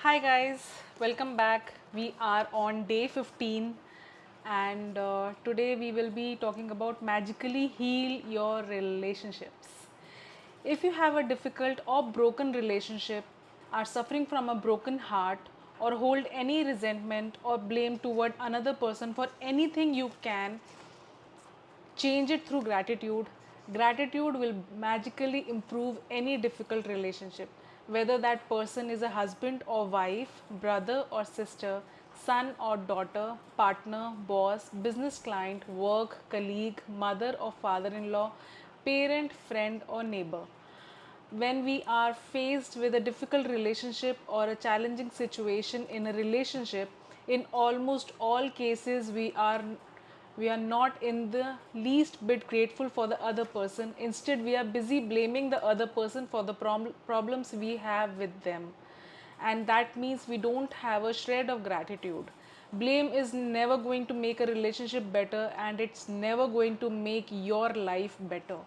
Hi guys, welcome back. We are on day 15 and today we will be talking about magically heal your relationships. If you have a difficult or broken relationship, are suffering from a broken heart, or hold any resentment or blame toward another person for anything, you can change it through gratitude. Gratitude will magically improve any difficult relationship, whether that person is a husband or wife, brother or sister, son or daughter, partner, boss, business client, work, colleague, mother or father in law, parent, friend, or neighbor. When we are faced with a difficult relationship or a challenging situation in a relationship, in almost all cases we are not in the least bit grateful for the other person. Instead, we are busy blaming the other person for the problems we have with them, and that means we don't have a shred of gratitude. Blame is never going to make a relationship better, and it's never going to make your life better.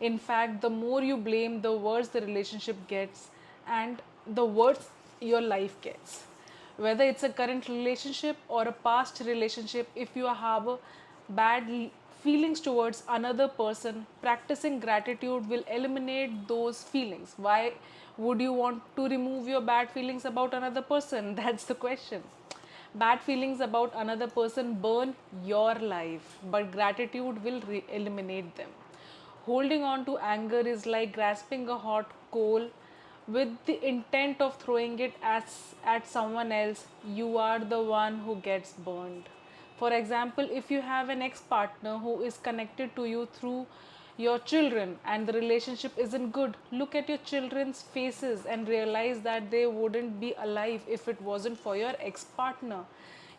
In fact, the more you blame, the worse the relationship gets, and the worse your life gets. Whether it's a current relationship or a past relationship, if you harbor bad feelings towards another person, practicing gratitude will eliminate those feelings. Why would you want to remove your bad feelings about another person? That's the question. Bad feelings about another person burn your life, but gratitude will eliminate them. Holding on to anger is like grasping a hot coal with the intent of throwing it at someone else. You are the one who gets burned. For example, if you have an ex partner who is connected to you through your children and the relationship isn't good, look at your children's faces and realize that they wouldn't be alive if it wasn't for your ex partner.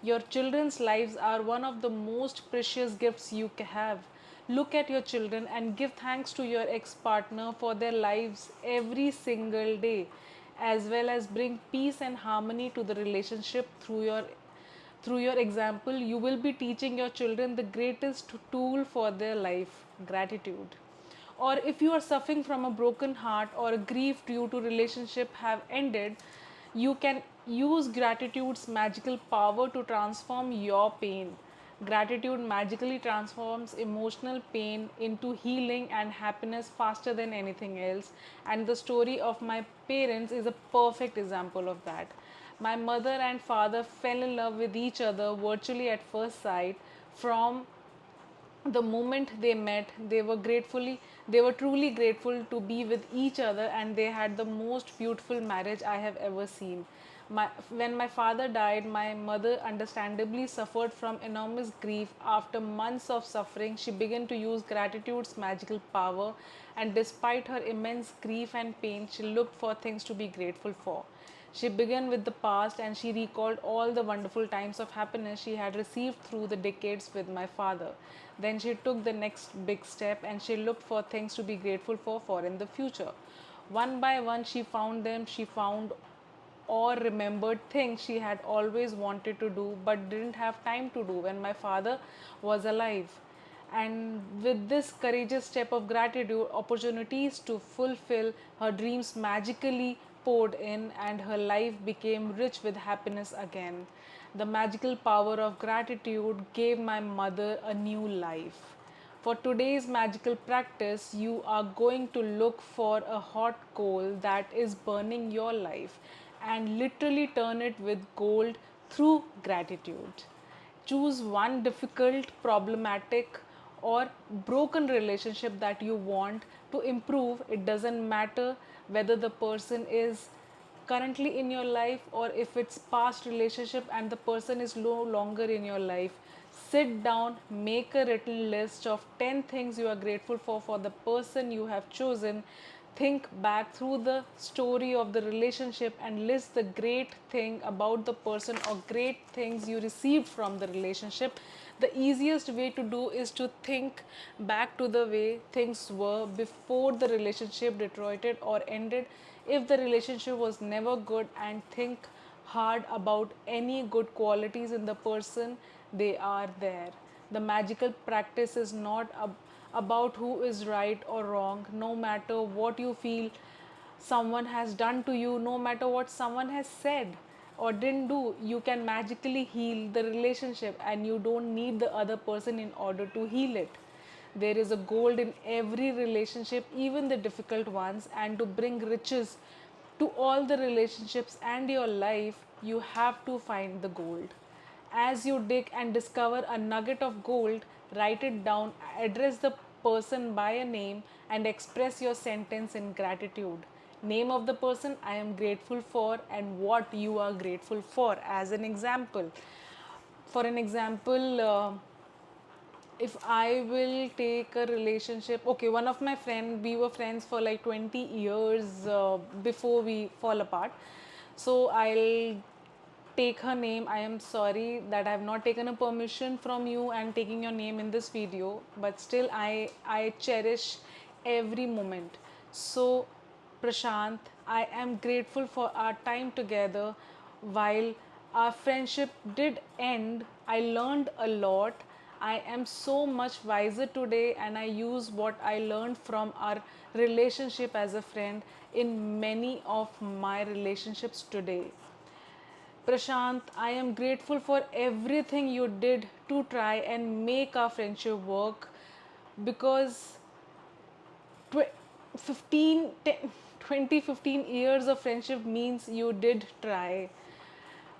Your children's lives are one of the most precious gifts you have. Look at your children and give thanks to your ex partner for their lives every single day, as well as bring peace and harmony to the relationship through your example. You will be teaching your children the greatest tool for their life, gratitude. Or if you are suffering from a broken heart or a grief due to relationship have ended, you can use gratitude's magical power to transform your pain. Gratitude magically transforms emotional pain into healing and happiness faster than anything else. And the story of my parents is a perfect example of that. My mother and father fell in love with each other virtually at first sight. From the moment they met, they were truly grateful to be with each other, and they had the most beautiful marriage I have ever seen. When my father died, my mother understandably suffered from enormous grief. After months of suffering, she began to use gratitude's magical power, and despite her immense grief and pain, she looked for things to be grateful for. She began with the past, and she recalled all the wonderful times of happiness she had received through the decades with my father. Then she took the next big step, and she looked for things to be grateful for in the future. One by one, she found them. She found or remembered things she had always wanted to do but didn't have time to do when my father was alive. And with this courageous step of gratitude, opportunities to fulfill her dreams magically poured in, and her life became rich with happiness again. The magical power of gratitude gave my mother a new life. For today's magical practice, you are going to look for a hot coal that is burning your life and literally turn it with gold through gratitude. Choose one difficult, problematic, or broken relationship that you want to improve. It doesn't matter whether the person is currently in your life or if it's past relationship and the person is no longer in your life. Sit down, make a written list of 10 things you are grateful for the person you have chosen. Think back through the story of the relationship and list the great thing about the person or great things you received from the relationship. The easiest way to do is to think back to the way things were before the relationship deteriorated or ended. If the relationship was never good, and think hard about any good qualities in the person, they are there. The magical practice is not about who is right or wrong. No matter what you feel someone has done to you, no matter what someone has said, or didn't do, you can magically heal the relationship, and you don't need the other person in order to heal it. There is a gold in every relationship, even the difficult ones, and to bring riches to all the relationships and your life, you have to find the gold. As you dig and discover a nugget of gold, write it down, address the person by a name, and express your sentence in gratitude. Name of the person I am grateful for, and what you are grateful for, as an example. For an example, if I will take a relationship, okay, one of my friend, we were friends for like 20 years before we fall apart. So I'll take her name. I am sorry that I have not taken a permission from you and taking your name in this video, but still I cherish every moment. So Prashant, I am grateful for our time together. While our friendship did end, I learned a lot. I am so much wiser today, and I use what I learned from our relationship as a friend in many of my relationships today. Prashant, I am grateful for everything you did to try and make our friendship work, because 15, 10, 20, 15 years of friendship means you did try.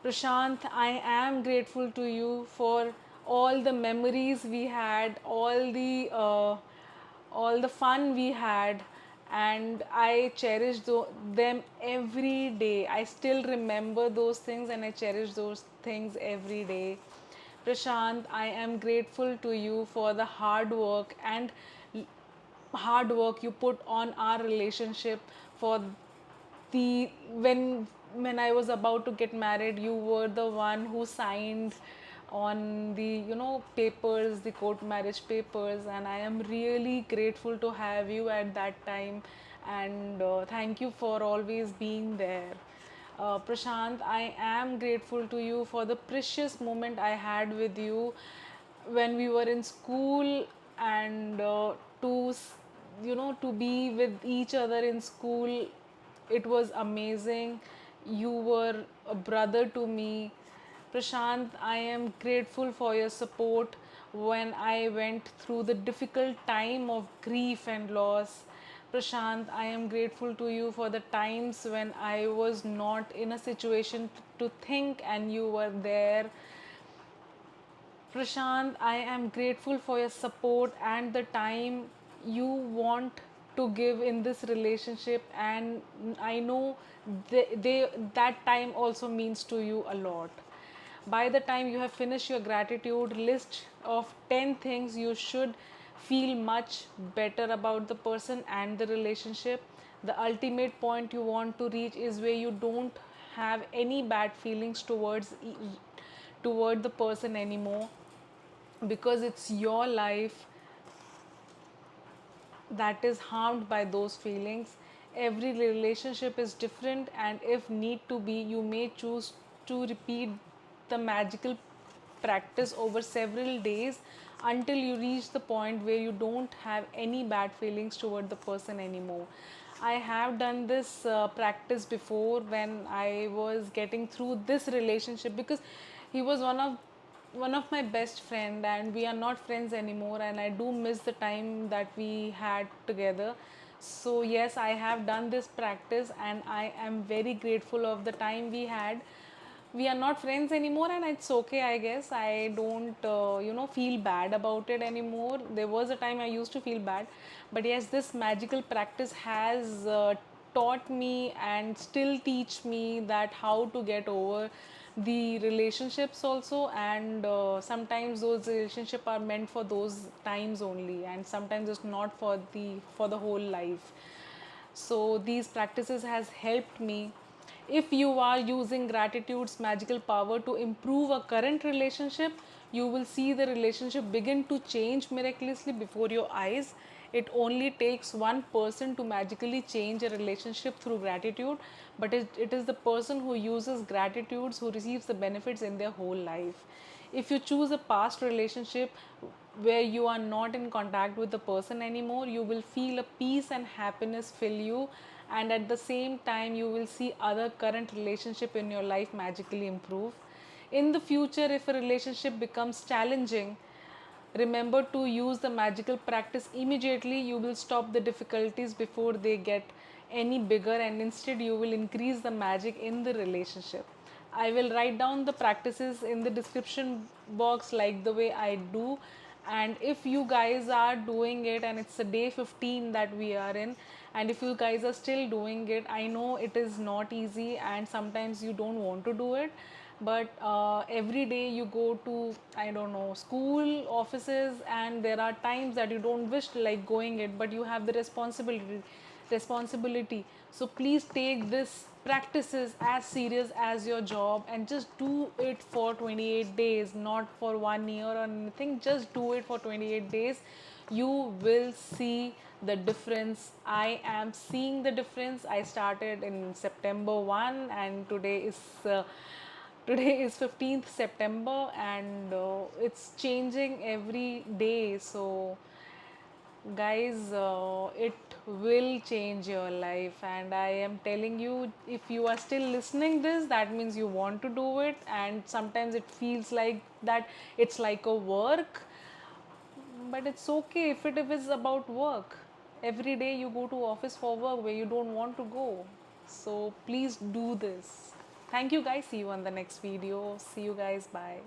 Prashant, I am grateful to you for all the memories we had, all the fun we had, and I cherish them every day. I still remember those things, and I cherish those things every day. Prashant, I am grateful to you for the hard work you put on our relationship. For the when I was about to get married, you were the one who signed on the papers, the court marriage papers, and I am really grateful to have you at that time. And thank you for always being there. Prashant, I am grateful to you for the precious moment I had with you when we were in school, and to be with each other in school, it was amazing. You were a brother to me. Prashant, I am grateful for your support when I went through the difficult time of grief and loss. Prashant, I am grateful to you for the times when I was not in a situation to think and you were there. Prashant, I am grateful for your support and the time you want to give in this relationship, and I know that time also means to you a lot. By the time you have finished your gratitude list of 10 things you should feel much better about the person and the relationship, the ultimate point you want to reach is where you don't have any bad feelings toward the person anymore, because it's your life that is harmed by those feelings. Every relationship is different, and if need to be, you may choose to repeat the magical practice over several days until you reach the point where you don't have any bad feelings toward the person anymore. I have done this practice before when I was getting through this relationship, because he was one of my best friend, and we are not friends anymore, and I do miss the time that we had together. So yes, I have done this practice, and I am very grateful of the time we had. We are not friends anymore, and it's okay, I guess. I don't feel bad about it anymore. There was a time I used to feel bad, but yes, this magical practice has taught me and still teach me that how to get over the relationships also. And sometimes those relationships are meant for those times only, and sometimes it's not for the whole life. So these practices has helped me. If you are using gratitude's magical power to improve a current relationship, you will see the relationship begin to change miraculously before your eyes. It only takes one person to magically change a relationship through gratitude, but it is the person who uses gratitudes who receives the benefits in their whole life. If you choose a past relationship where you are not in contact with the person anymore, you will feel a peace and happiness fill you, and at the same time you will see other current relationship in your life magically improve. In the future, if a relationship becomes challenging, remember to use the magical practice immediately. You will stop the difficulties before they get any bigger, and instead, you will increase the magic in the relationship. I will write down the practices in the description box like the way I do. And if you guys are doing it, and it's a day 15 that we are in, and if you guys are still doing it, I know it is not easy and sometimes you don't want to do it, but every day you go to, I don't know, school, offices, and there are times that you don't wish like going it, but you have the responsibility. So please take this practices as serious as your job and just do it for 28 days, not for 1 year or anything. Just do it for 28 days. You will see the difference. I am seeing the difference. I started in September 1, and today is 15th September, and it's changing every day. So guys, it will change your life, and I am telling you, if you are still listening this, that means you want to do it. And sometimes it feels like that it's like a work, but it's okay if it is about work. Every day you go to office for work where you don't want to go. So please do this. Thank you guys. See you on the next video. See you guys. Bye.